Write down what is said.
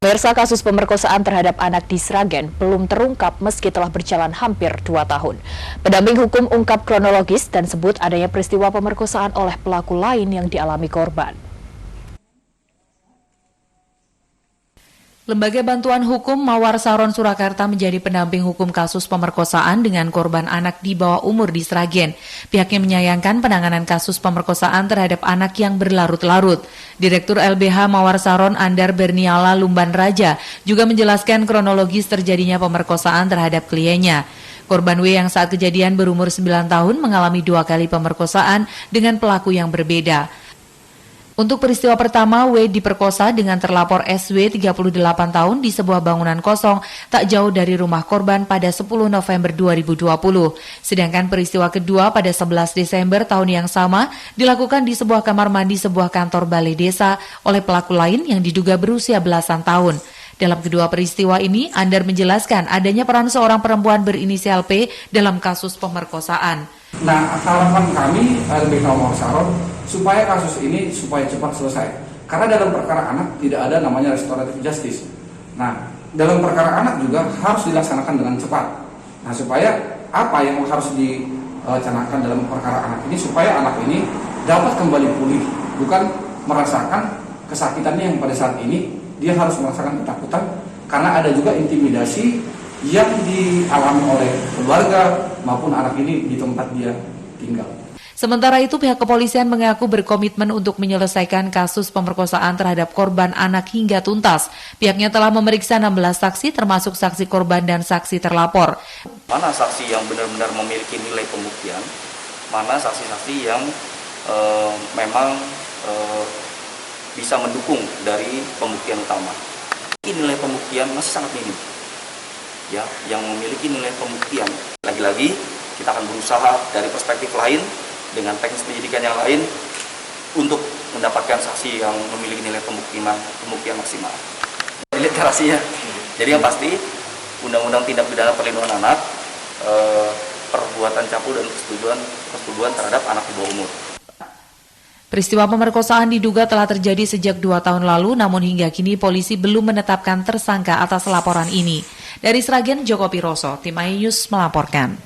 Pemirsa, kasus pemerkosaan terhadap anak di Sragen belum terungkap meski telah berjalan hampir 2 tahun. Pendamping hukum ungkap kronologis dan sebut adanya peristiwa pemerkosaan oleh pelaku lain yang dialami korban. Lembaga Bantuan Hukum Mawar Saron Surakarta menjadi pendamping hukum kasus pemerkosaan dengan korban anak di bawah umur di Sragen. Pihaknya menyayangkan penanganan kasus pemerkosaan terhadap anak yang berlarut-larut. Direktur LBH Mawar Saron Andar Berniala Lumban Raja juga menjelaskan kronologis terjadinya pemerkosaan terhadap kliennya. Korban W yang saat kejadian berumur 9 tahun mengalami 2 kali pemerkosaan dengan pelaku yang berbeda. Untuk peristiwa pertama, W diperkosa dengan terlapor SW 38 tahun di sebuah bangunan kosong tak jauh dari rumah korban pada 10 November 2020. Sedangkan peristiwa kedua pada 11 Desember tahun yang sama dilakukan di sebuah kamar mandi sebuah kantor balai desa oleh pelaku lain yang diduga berusia belasan tahun. Dalam kedua peristiwa ini, Andar menjelaskan adanya peran seorang perempuan berinisial P dalam kasus pemerkosaan. Nah, harapan kami LBH Mawar Saron supaya kasus ini supaya cepat selesai. Karena dalam perkara anak tidak ada namanya restoratif justice. Nah, dalam perkara anak juga harus dilaksanakan dengan cepat. Nah, supaya apa yang harus dilaksanakan dalam perkara anak ini supaya anak ini dapat kembali pulih, bukan merasakan kesakitannya yang pada saat ini dia harus merasakan ketakutan karena ada juga intimidasi yang dialami oleh keluarga maupun anak ini di tempat dia tinggal. Sementara itu, pihak kepolisian mengaku berkomitmen untuk menyelesaikan kasus pemerkosaan terhadap korban anak hingga tuntas. Pihaknya telah memeriksa 16 saksi termasuk saksi korban dan saksi terlapor. Mana saksi yang benar-benar memiliki nilai pembuktian, mana saksi-saksi yang memang bisa mendukung dari pembuktian utama. Nilai pembuktian masih sangat minim. Ya, yang memiliki nilai pembuktian. Lagi-lagi kita akan berusaha dari perspektif lain dengan teknis penyidikan yang lain untuk mendapatkan saksi yang memiliki nilai pembuktian maksimal. Literasinya. Jadi yang pasti Undang-Undang Tindak Pidana Perlindungan Anak, perbuatan campur dan persetubuhan terhadap anak di bawah umur. Peristiwa pemerkosaan diduga telah terjadi sejak 2 tahun lalu, namun hingga kini polisi belum menetapkan tersangka atas laporan ini. Dari Sragen, Joko Piroso, Tim News melaporkan.